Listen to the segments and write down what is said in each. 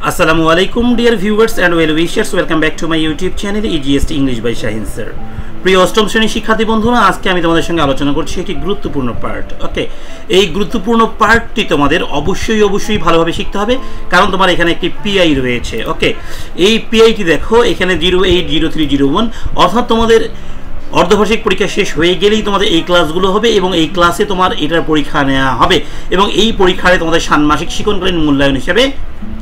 Assalamu alaikum dear viewers and well wishers, welcome back to my YouTube channel EGST English by Shahin sir. প্রিয় অষ্টম শ্রেণীর শিক্ষার্থী বন্ধুরা, আজকে আমি তোমাদের সঙ্গে আলোচনা করছি একটি গুরুত্বপূর্ণ পার্ট। ওকে, এই গুরুত্বপূর্ণ পার্টটি তোমাদের অবশ্যই ভালোভাবে শিখতে হবে, কারণ তোমার এখানে একটি পিআই রয়েছে। ওকে, এই পিআইটি দেখো এখানে 080301, অর্থাৎ তোমাদের অর্ধবার্ষিক পরীক্ষা শেষ হয়ে গেলেই তোমাদের এই ক্লাসগুলো হবে এবং এই ক্লাসে তোমার এটার পরীক্ষা নেওয়া হবে এবং এই পরীক্ষায় তোমাদের ষান্মাসিক শিক্ষণকালীন মূল্যায়ন হিসেবে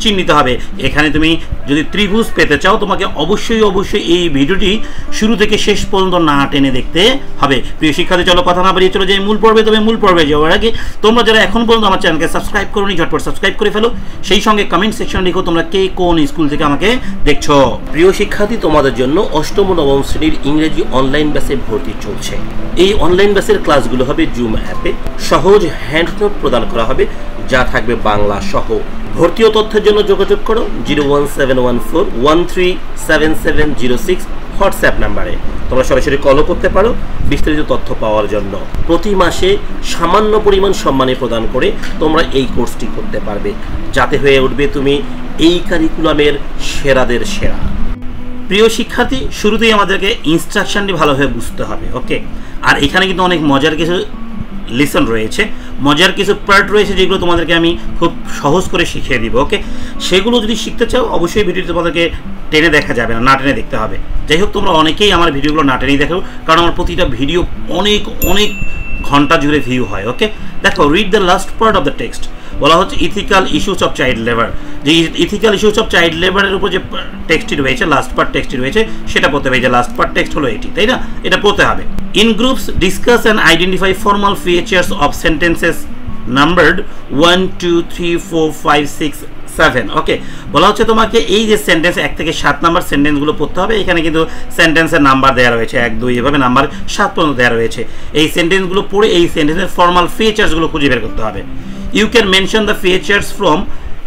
চিহ্নিত হবে। এখানে তুমি যদি ত্রিভুজ পেতে চাও তোমাকে অবশ্যই এই ভিডিওটি শুরু থেকে শেষ পর্যন্ত না টেনে দেখতে হবে। প্রিয় শিক্ষার্থী, চলো কথা না বাড়িয়ে চলো যাই মূল পর্বে। তবে মূল পর্বে যাওয়ার আগে তোমরা যারা এখন পর্যন্ত আমার চ্যানেলকে সাবস্ক্রাইব করোনি, ঝটপট সাবস্ক্রাইব করে ফেলো। সেই সঙ্গে কমেন্ট সেকশনে লিখো তোমরা কে কোন স্কুল থেকে আমাকে দেখছো। প্রিয় শিক্ষার্থী, তোমাদের জন্য অষ্টম ও নবম শ্রেণীর ইংরেজি অনলাইন ব্যাচে ভর্তি চলছে। এই অনলাইন ব্যাচের ক্লাসগুলো হবে জুম অ্যাপে, সহজ হ্যান্ডনোট প্রদান করা হবে যা থাকবে বাংলা সহ। ভর্তি ও তথ্যের জন্য যোগাযোগ করো 01714137706 হোয়াটসঅ্যাপ নাম্বারে। তোমরা সরাসরি কলও করতে পারো বিস্তারিত তথ্য পাওয়ার জন্য। প্রতি মাসে সামান্য পরিমাণ সম্মানী প্রদান করে তোমরা এই কোর্সটি করতে পারবে, যাতে হয়ে উঠবে তুমি এই কারিকুলামের সেরাদের সেরা। প্রিয় শিক্ষার্থী, শুরুতেই আমাদেরকে ইনস্ট্রাকশনটি ভালোভাবে বুঝতে হবে। ওকে, আর এখানে কিন্তু অনেক মজার কিছু লেসন রয়েছে, মজার কিছু পার্ট রয়েছে যেগুলো তোমাদেরকে আমি খুব সহজ করে শিখিয়ে দিব। ওকে, সেগুলো যদি শিখতে চাও অবশ্যই ভিডিওটি তোমাদেরকে টেনে দেখা যাবে না, টেনে দেখতে হবে। যাই হোক, তোমরা অনেকেই আমার ভিডিওগুলো না টেনেই দেখো, কারণ আমার প্রতিটা ভিডিও অনেক ঘন্টা জুড়ে ভিউ হয়। ওকে, দেখো, read the last part of the text. বলা হচ্ছে ethical issues of child labour. যে ইথিক্যাল ইস্যুস অফ চাইল্ড লেবারের উপর যে টেক্সটটি রয়েছে, লাস্ট পার্ট টেক্সটটি রয়েছে, সেটা পড়তে হবে। যে লাস্ট পার্ট টেক্সট হলো এটি, তাই না? এটা পড়তে হবে। In groups discuss and identify formal features of sentences numbered 1 2 3 4 5 6 7। ওকে, বলা হচ্ছে তোমাকে এই যে সেন্টেন্স 1 থেকে 7 নাম্বার সেন্টেন্সগুলো পড়তে হবে। এখানে কিন্তু সেন্টেন্সের নাম্বার দেওয়া রয়েছে 1 2 এভাবে নাম্বার 7 পর্যন্ত দেওয়া রয়েছে। এই সেন্টেন্সগুলো পড়ে এই সেন্টেন্সের ফর্মাল ফিচার্সগুলো খুঁজে বের করতে হবে। You can mention the features from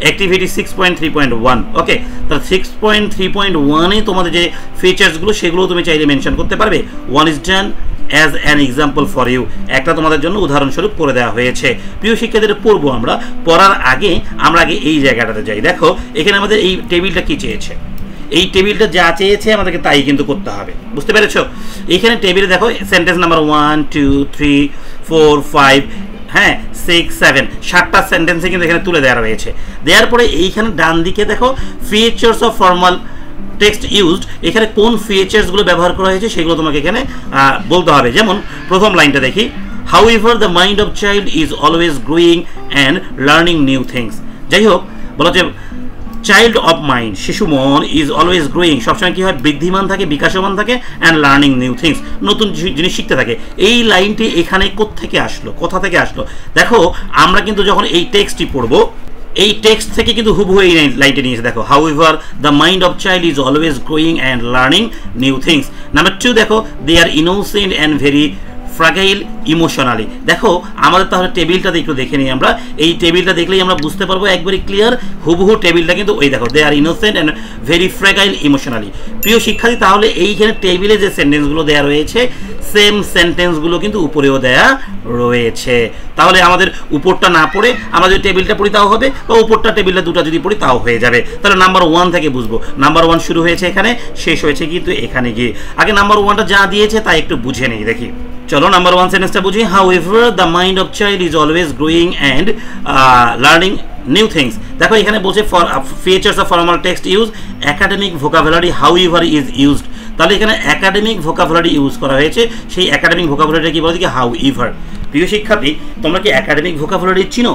activity 6.3.1. ওকে, তো 6.3.1 এ তোমাদের যে ফিচার্সগুলো সেগুলো তুমি চাইলে মেনশন করতে পারবে। One is done as an example for you. একটা তোমাদের জন্য উদাহরণস্বরূপ করে দেওয়া হয়েছে। প্রিয় শিক্ষার্থীদের, পড়বো আমরা। পড়ার আগে আমরা এই জায়গাটাতে যাই। দেখো, এখানে আমাদের এই টেবিলটা কি চেয়েছে, এই টেবিলটা যা চেয়েছে আমাদেরকে তাই কিন্তু করতে হবে। বুঝতে পেরেছো? এখানে টেবিলে দেখো সেন্টেন্স নাম্বার 1 2 3 4 5 হ্যাঁ 6 7 7টা সেন্টেন্সে কিন্তু এখানে তুলে দেওয়া রয়েছে। দেওয়ার পরে এইখানে ডান দিকে দেখো features of formal text used. এখানে কোন ফিচার্সগুলো ব্যবহার করা হয়েছে সেগুলো তোমাকে এখানে বলতে হবে। যেমন প্রথম লাইনটা দেখি, however the mind of child is always growing and learning new things. যাই হোক, বলা হচ্ছে চাইল্ড অফ মাইন্ড, শিশু মন, ইজ অলওয়েজ গ্রোয়িং, সবসময় কী হয়, বৃদ্ধিমান থাকে, বিকাশমান থাকে, অ্যান্ড লার্নিং নিউ থিংস, নতুন জিনিস শিখতে থাকে। এই লাইনটি এখানে কোথা থেকে আসলো? দেখো, আমরা কিন্তু যখন এই টেক্সটটি পড়বো, এই টেক্সট থেকে কিন্তু হুবহু এই লাইনটি নিয়েছে। দেখো, however the mind of child is always growing and learning new things. Number 2 দেখো, দে আর ইনোসেন্ট অ্যান্ড ভেরি ফ্রাগাইল ইমোশনালি। দেখো, আমাদের তাহলে টেবিলটাতে একটু দেখে নিই আমরা। এই টেবিলটা দেখলেই আমরা বুঝতে পারবো একবারে ক্লিয়ার, হুবহু টেবিলটা কিন্তু ওই দেখো, দে আর ইনোসেন্ট অ্যান্ড ভেরি ফ্রাগাইল ইমোশনালি। প্রিয় শিক্ষার্থী, তাহলে এইখানে টেবিলে যে সেন্টেন্সগুলো দেওয়া রয়েছে সেম সেন্টেন্সগুলো কিন্তু উপরেও দেওয়া রয়েছে। তাহলে আমাদের উপরটা না পড়ে আমরা যদি টেবিলটা পড়ি তাও হবে, বা উপরটা টেবিলটা দুটো যদি পড়ি তাও হয়ে যাবে। তাহলে নাম্বার 1 থেকে বুঝবো। নাম্বার 1 শুরু হয়েছে এখানে, শেষ হয়েছে কিন্তু এখানে গিয়ে। আগে নাম্বার 1টা যা দিয়েছে তাই একটু বুঝে নেই, দেখি। চলো নাম্বার 1 সেন্টেন্সটা বুঝি। However the mind of child is always growing and learning new things. দেখো, এখানে বলছে for features of formal text use academic vocabulary however is used. তাহলে এখানে একাডেমিক ভোকাবুলারি ইউজ করা হয়েছে। সেই একাডেমিক ভোকাবুলারিটা কি বলে, হাউএভার। প্রিয় শিক্ষার্থী, তোমরা কি একাডেমিক ভোকাবুলারি চিনো?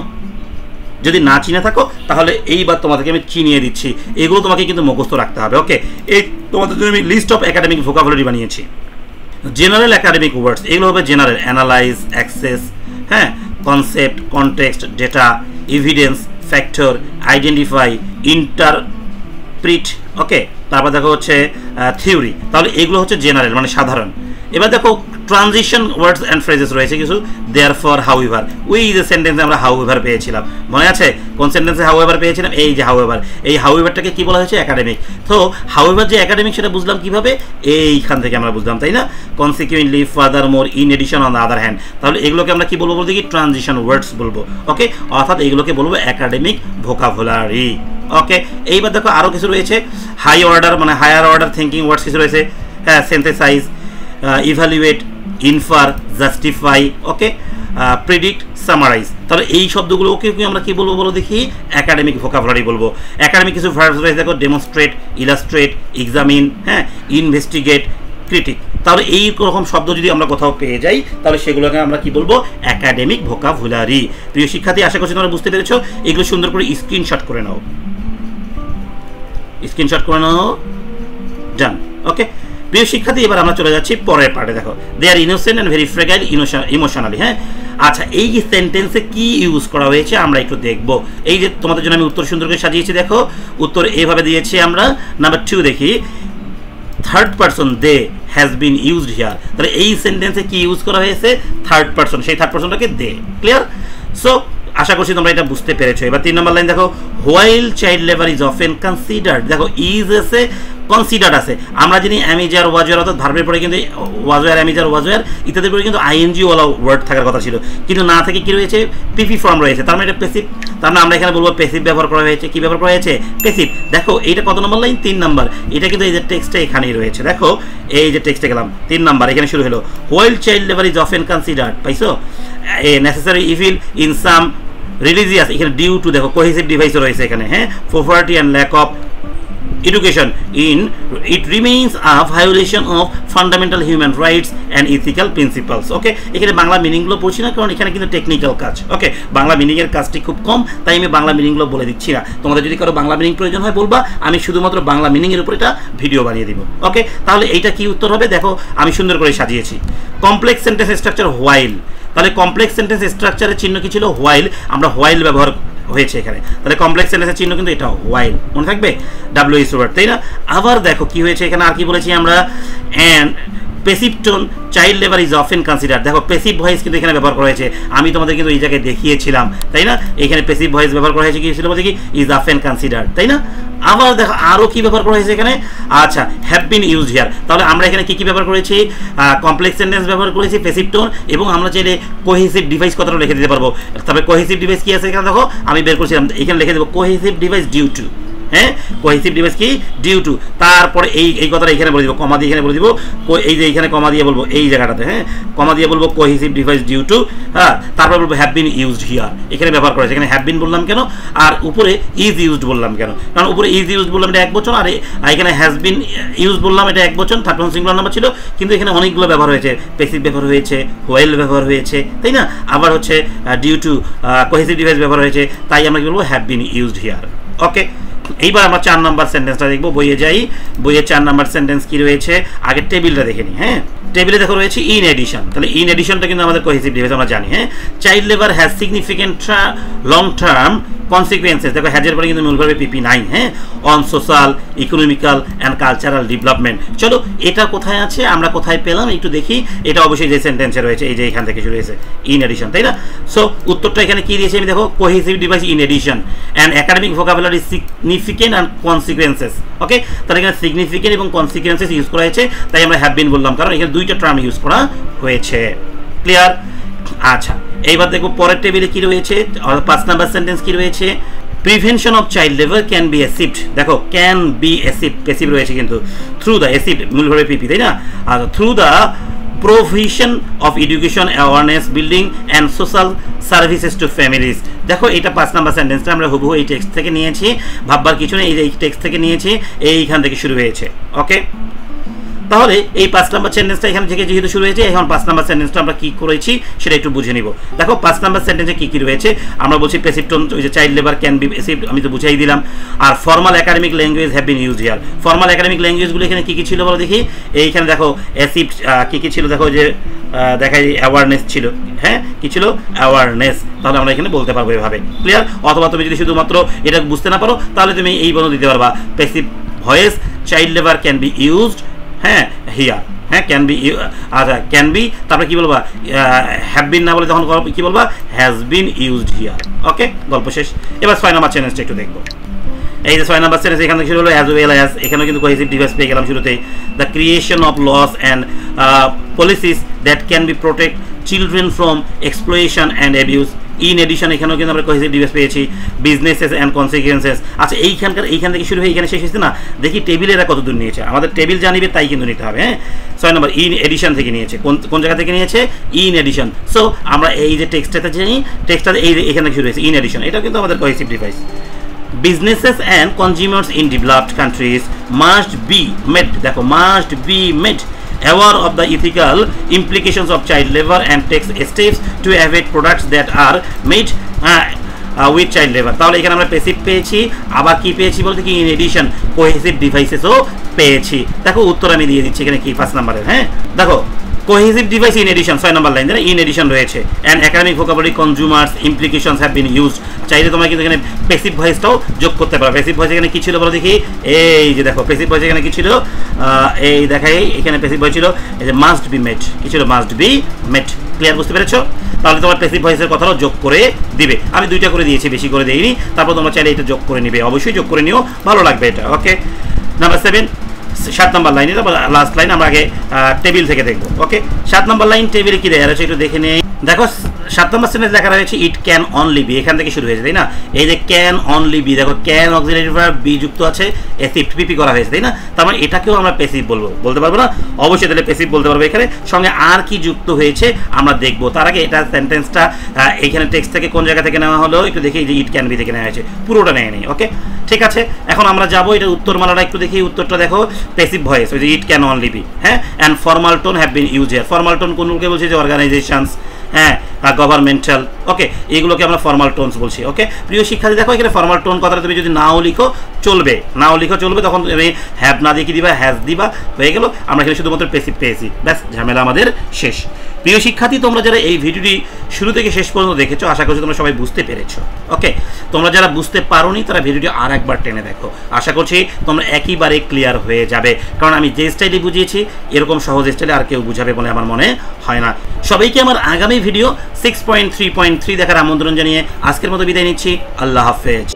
যদি না চিনে থাকো তাহলে এইবার তোমাদেরকে আমি চিনিয়ে দিচ্ছি। এগুলো তোমাকে কিন্তু মুখস্থ রাখতে হবে। ওকে, এই তোমাদের জন্য আমি লিস্ট অফ একাডেমিক ভোকাবুলারি বানিয়েছি। জেনারেল একাডেমিক ওয়ার্ডস, এগুলো হবে জেনারেল, অ্যানালাইজ, অ্যাক্সেস, হ্যাঁ, concept, context, data, evidence, factor, identify, interpret. Okay, তারপর দেখো হচ্ছে থিওরি। তাহলে এগুলো হচ্ছে জেনারেল, মানে সাধারণ। এবার দেখো ট্রানজিশন ওয়ার্ডস অ্যান্ড ফ্রেজেস রয়েছে কিছু। দেয়ারফর, হাউএভার, ওই যে সেন্টেন্সে আমরা হাউএভার পেয়েছিলাম, মনে আছে? কোন সেন্টেন্সে হাউএভার পেয়েছিলাম? এই যে হাউএভার। এই হাউএভারটাকে কি বলা হয়েছে? একাডেমিক। তো হাউএভার যে একাডেমিক সেটা বুঝলাম কিভাবে? এইখান থেকে আমরা বুঝলাম, তাই না? Consequently, furthermore, in addition, on the other hand. তাহলে এগুলোকে আমরা কি বলবো বলতে কি? ট্রানজিশন ওয়ার্ডস বলবো। ওকে, অর্থাৎ এগুলোকে বলবো একাডেমিক ভোকাবুলারি। ওকে, এইবার দেখো আরও কিছু রয়েছে হাই অর্ডার মানে হায়ার অর্ডার থিঙ্কিং ওয়ার্ডস কিছু রয়েছে। হ্যাঁ, সিনথেসাইজ, ইভ্যালুয়েট, ইনফার, জাস্টিফাই, ওকে, প্রেডিক্ট, সামারাইজ। তাহলে এই শব্দগুলোকে আমরা কি বলবো বলো দেখি? একাডেমিক ভোকাবুলারি বলবো। একাডেমিক কিছু ভার্বস রয়েছে দেখো, ডেমনস্ট্রেট, ইলাস্ট্রেট, এক্সামিন, হ্যাঁ, ইনভেস্টিগেট, ক্রিটিক। তাহলে এই রকম শব্দ যদি আমরা কোথাও পেয়ে যাই তাহলে সেগুলোকে আমরা কি বলবো? Academic vocabulary. প্রিয় শিক্ষার্থী, আশা করছি তোমরা বুঝতে পেরেছো। এগুলো সুন্দর করে স্ক্রিনশট করে নাও, স্ক্রিনশট করে নাও। ডান। ওকে, প্রিয় শিক্ষার্থী, এবার আমরা চলে যাচ্ছি পরের পার্টে। দেখো, দে আর ইনোসেন্ট অ্যান্ড ভেরি ফ্রেগাইল ইমোশনালি। হ্যাঁ, আচ্ছা, এই সেন্টেন্সে কি ইউজ করা হয়েছে আমরা একটু দেখবো। এই যে তোমাদের জন্য আমি উত্তর সুন্দর করে সাজিয়েছি, দেখো উত্তর এইভাবে দিয়েছি আমরা। নাম্বার 2 দেখি, third person they has been used here. তাহলে এই সেন্টেন্সে কি ইউজ করা হয়েছে? থার্ড পারসন, সেই থার্ড পারসনটাকে দে। ক্লিয়ার? সো আশা করছি তোমরা এটা বুঝতে পেরেছো। এবার 3 নম্বর লাইন দেখো, while child labour is often considered. দেখো, ইজ আছে, কনসিডার্ড আছে। আমরা জানি অ্যামিজার, ওয়াজওয়ার, অর্থাৎ ভার্বের পরে কিন্তু ওয়াজওয়ার, অ্যামিজার, ওয়াজওয়ার ইত্যাদির পরে কিন্তু আইএনজি ওয়ালা ওয়ার্ড থাকার কথা ছিল, কিন্তু না থেকে কি রয়েছে? পিপি ফর্ম রয়েছে। তার মানে এটা পেসিভ। তার মানে আমরা এখানে বলবো পেসিভ ব্যবহার করা হয়েছে। কি ব্যবহার করা হয়েছে? পেসিভ। দেখো, এইটা কত নম্বর লাইন? 3 নম্বর। এটা কিন্তু এই যে টেক্সটটা এখানেই রয়েছে। দেখো, এই যে টেক্সটে গেলাম 3 নম্বর, এখানে শুরু হলো while child labour is often considered. পাইছো? A necessary evil in some religious, এখানে ডিউ টু, দেখো কোহেসিভ ডিভাইসও রয়েছে এখানে। হ্যাঁ, poverty and lack of education in it remains a violation of fundamental human rights and ethical principles. ওকে, এখানে বাংলা মিনিংগুলো পড়ছি না, কারণ এখানে কিন্তু টেকনিক্যাল কাজ। ওকে, বাংলা মিনিংয়ের কাজটি খুব কম, তাই আমি বাংলা মিনিংগুলো বলে দিচ্ছি না। তোমাদের যদি কারো বাংলা মিনিং প্রয়োজন হয় বলবা, আমি শুধুমাত্র বাংলা মিনিংয়ের উপর এটা ভিডিও বানিয়ে দিব। ওকে, তাহলে এইটা কি উত্তর হবে? দেখো, আমি সুন্দর করে সাজিয়েছি। Complex sentence structure while. তাহলে কমপ্লেক্স সেন্টেন্স স্ট্রাকচারের চিহ্ন কি ছিল? হোয়াইল। আমরা হোয়াইল ব্যবহার হয়েছে এখানে। তাহলে কমপ্লেক্স সেন্টেন্সের চিহ্ন কিন্তু এটা হোয়াইল, মনে থাকবে, WH ওয়ার্ড, তাই না? আবার দেখো কি হয়েছে এখানে, আর কি বলেছি আমরা? And passive tone child labour is often consider. দেখো, পেসিভ ভয়েস কিন্তু এখানে ব্যবহার করা হয়েছে। আমি তোমাদের কিন্তু এই জায়গায় দেখিয়েছিলাম, তাই না? এখানে পেসিভ ভয়েস ব্যবহার করা হয়েছে, কি ছিল বলছে কি? ইজ অফেন কনসিডার, তাই না? আবার দেখো আরও কি ব্যবহার করা হয়েছে এখানে? আচ্ছা, হ্যাভ বিন ইউজড হিয়ার। তাহলে আমরা এখানে কি কি ব্যবহার করেছি? কমপ্লেক্স সেন্টেন্স ব্যবহার করেছি, পেসিভ টোন, এবং আমরা চাইলে কোহেসিভ ডিভাইস কথাটা লিখে দিতে পারবো। তবে কোহেসিভ ডিভাইস কি আছে এখানে? দেখো, আমি বের করছিলাম, এখানে লিখে দেবো কোহেসিভ ডিভাইস ডিউ টু। হ্যাঁ, কোহেসিভ ডিভাইস কি? Due to. তারপরে এই কথাটা এখানে বলে দিব, কমা দিয়ে এখানে বলে দিব, এই যে এখানে কমা দিয়ে বলবো এই জায়গাটাতে। হ্যাঁ, কমা দিয়ে বলবো কোহেসিভ ডিভাইস ডিউ টু। হ্যাঁ, তারপর বলবো হ্যাভ বিন ইউজড হিয়ার। এখানে ব্যবহার করেছে। এখানে হ্যাভ বিন বললাম কেন, আর উপরে ইজ ইউজড বললাম কেন? কারণ উপরে ইজ ইউজড বললাম এটা একবচন, আর এখানে হ্যাজ বিন ইউজড বললাম এটা একবচন, থার্ড পারসন সিঙ্গুলার নাম্বার ছিল, কিন্তু এখানে অনেকগুলো ব্যবহার হয়েছে। পেসিভ ব্যবহার হয়েছে, হোয়াইল ব্যবহার হয়েছে, তাই না? আবার হচ্ছে ডিউ টু, কোহেসিভ ডিভাইস ব্যবহার হয়েছে, তাই আমরা কি বলবো? Have been used here. Okay, এইবার আমরা 4 নম্বর সেন্টেন্সটা দেখবো। বইয়ে যাই, বইয়ে 4 নম্বর সেন্টেন্স কি রয়েছে? আগে টেবিলটা দেখে নিই। হ্যাঁ, টেবিলে দেখো রয়েছে ইন এডিশন। তাহলে ইন এডিশনটা কিন্তু আমাদের কোহেসিভ ডিভাইস, আমরা জানি। হ্যাঁ, child labour has significant long term consequences. দেখো, হ্যাজের পরে কিন্তু মূল ভাবে পিপি নাই। হ্যাঁ, on social, economical and cultural development. চলো, এটা কোথায় আছে, আমরা কোথায় পেলাম একটু দেখি। এটা অবশ্যই যে সেন্টেন্সে রয়েছে, এই যে এখান থেকে শুরু হয়েছে ইন এডিশন, তাই না? সো উত্তরটা এখানে কি দিয়েছে আমি দেখো, cohesive device in addition and academic vocabulary significant and consequences. Okay, তাহলে এখানে সিগনিফিকেন্ট এবং কনসিকুয়েন্সেস ইউজ করা হয়েছে, তাই আমরা হ্যাভ বিন বললাম, কারণ এখানে দুইটা টার্ম ইউজ করা হয়েছে। ক্লিয়ার? আচ্ছা, এইবার দেখো পরের টেবিলে কি রয়েছে, 5 নাম্বার সেন্টেন্স কি রয়েছে? Prevention of child labour can be achieved. দেখো, ক্যান বি অ্যাচিভড, প্যাসিভ রয়েছে কিন্তু, থ্রু দ্য অ্যাচিভড মূল ভাবে পিপি, তাই না? আর through the provision of education, awareness building and social services to families. দেখো, এটা 5 নাম্বার সেন্টেন্সটা আমরা হুবহু এই টেক্সট থেকে নিয়েছি, ভাববার কিছু নেই, এই টেক্সট থেকে নিয়েছি, এইখান থেকে শুরু হয়েছে। ওকে, তাহলে এই 5 নাম্বার সেন্টেন্সটা এখান থেকে যেহেতু শুরু হয়েছে, এখন 5 নাম্বার সেন্টেন্সটা আমরা কি করেছি সেটা একটু বুঝে নিব। দেখো, 5 নাম্বার সেন্টেন্সে কি কি রয়েছে? আমরা বলছি প্যাসিভ টোন, ওই যে child labour can be achieved, আমি তো বুঝাই দিলাম। আর formal academic language have been used here. Formal academic ল্যাঙ্গুয়েজগুলো এখানে কি কি ছিল বলো দেখি। এইখানে দেখো অ্যাচিভড কি কি ছিল, দেখো যে দেখাই অ্যাওয়ারনেস ছিল। হ্যাঁ, কি ছিল? অ্যাওয়ারনেস। তাহলে আমরা এখানে বলতে পারবো এভাবে। ক্লিয়ার? অথবা তুমি যদি শুধুমাত্র এটা বুঝতে না পারো, তাহলে তুমি এই বর্ণ দিতে পারবা, passive voice child labour can be used, হ্যাঁ, হিয়ার। হ্যাঁ, ক্যান বি, আচ্ছা ক্যান বি, তারপরে কি বলবা? হ্যাভ বিন না বলে তখন কি বলবা? Has been used here. Okay, গল্প শেষ। এবার 6 নাম্বার সেন্টেন্সটা একটু দেখবো। এই যে 6 নাম্বার সেন্টেন্স, এখানে শুরু হলো অ্যাজ ওয়েল অ্যাজ, এখানেও কিন্তু কোহেসিভ ডিভাইস পেয়ে গেলাম শুরুতেই। The creation of laws and policies that can be protect children from exploitation and abuse in addition এখানেও কিন্তু আমরা কোহেসিভ ডিভাইস পেয়েছি, বিজনেসেস অ্যান্ড কনসিকুয়েন্সেস। আচ্ছা এইখান থেকে শুরু হয়ে এখানে শেষ হয়েছে না, দেখি টেবিল এরা কত দূর নিয়েছে, আমাদের টেবিল জানিবে তাই কিন্তু নিতে হবে। হ্যাঁ 6 নম্বর ইন এডিশন থেকে নিয়েছে, কোন জায়গা থেকে নিয়েছে, ইন এডিশন। সো আমরা এই যে টেক্সটটাতে জানি, টেক্সটটা এখান থেকে শুরু হয়েছে ইন এডিশন, এটাও কিন্তু আমাদের cohesive device. Businesses and consumers in developed countries must be made, দেখো must be made aware of the ethical implications of child labor and take steps to avoid products that are made with child labor। তাহলে এখানে আমরা passive পেয়েছি, আবার কি পেয়েছি বলতে কি ইন এডিশন কোহেসিভ ডিভাইসেসও পেয়েছি। দেখো উত্তর আমি দিয়ে দিচ্ছি এখানে কি 5 নম্বরের। হ্যাঁ দেখো cohesive device in addition 6 number line in addition রয়েছে, and academic vocabulary consumers implications have been used. চাইলে তোমরা কিন্তু এখানে প্যাসিভ ভয়েসটাও যোগ করতে পারো। প্যাসিভ ভয়েস এখানে কি ছিল বলো দেখি, এই যে দেখো প্যাসিভ ভয়েস এখানে কি ছিল, এই দেখাই এখানে প্যাসিভ ভয়েস ছিল এই যে মাস্ট বি মেড, কি ছিল মাস্ট বি মেড। ক্লিয়ার বুঝতে পেরেছো? তাহলে তোমার প্যাসিভ ভয়েসের কথাও যোগ করে দিবে। আমি 2টা করে দিয়েছি, বেশি করে দেইনি। তারপর তোমরা চাইলে এটা যোগ করে নিবে, অবশ্যই যোগ করে নিও, ভালো লাগবে এটা। ওকে নাম্বার 7 7 নম্বর লাইনে লাস্ট লাইন আমরা আগে টেবিল থেকে দেখবো। ওকে 7 নম্বর লাইন টেবিলে কি দেওয়া রয়েছে একটু দেখে নেই। দেখো 7 নম্বর সেন্টেন্স লেখা রয়েছে ইট ক্যান অনলি বি, এখান থেকে শুরু হয়েছে তাই না, এই যে ক্যান অনলি বি, দেখো ক্যান অক্সিলারি ভার্ব বি যুক্ত আছে, এসিফ পিপি করা হয়েছে তাই না, তার মানে এটাকেও আমরা প্যাসিভ বলতে পারবো না, অবশ্যই তাহলে প্যাসিভ বলতে পারবো। এখানে সঙ্গে আর কি যুক্ত হয়েছে আমরা দেখবো, তার আগে এটা সেন্টেন্সটা এখানে টেক্সট থেকে কোন জায়গা থেকে নেওয়া হলো একটু দেখি, যে ইট ক্যান বি থেকে নেওয়া হয়েছে, পুরোটা নেয় নেই। ওকে ঠিক আছে, এখন আমরা যাবো এটা উত্তরমালাটা একটু দেখি। উত্তরটা দেখো প্যাসিভ ভয়েস, ওই যে ইট ক্যান অনলি বি। হ্যাঁ and formal tone have been use here. Formal tone কোনগুলোকে বলছে, যে অর্গানাইজেশনস, হ্যাঁ গভর্নমেন্টাল, ওকে এগুলোকে আমরা ফর্মাল টোনস বলছি। ওকে প্রিয় শিক্ষার্থী দেখো এখানে ফর্মাল টোন কথাটা তুমি যদি নাও লিখো চলবে, তখন তুমি হ্যাভ না দিয়ে কি দিবা, হ্যাজ দিবা, হয়ে গেল। আমরা এখানে শুধুমাত্র প্যাসিভ পেয়েছি, ব্যাস ঝামেলা আমাদের শেষ। প্রিয় শিক্ষার্থী তোমরা যারা এই ভিডিওটি শুরু থেকে শেষ পর্যন্ত দেখেছো, আশা করছি তোমরা সবাই বুঝতে পেরেছো। ওকে তোমরা যারা বুঝতে পারোনি তারা ভিডিওটি আর একবার টেনে দেখো, আশা করছি তোমরা একইবারে ক্লিয়ার হয়ে যাবে, কারণ আমি যে স্টাইলে বুঝিয়েছি এরকম সহজ স্টাইলে আর কেউ বুঝাবে বলে আমার মনে হয় না। সবাইকে আমার আগামী ভিডিও 6.3.3 দেখার আমন্ত্রণ জানিয়ে আজকের মতো বিদায় নিচ্ছি। আল্লাহ হাফেজ।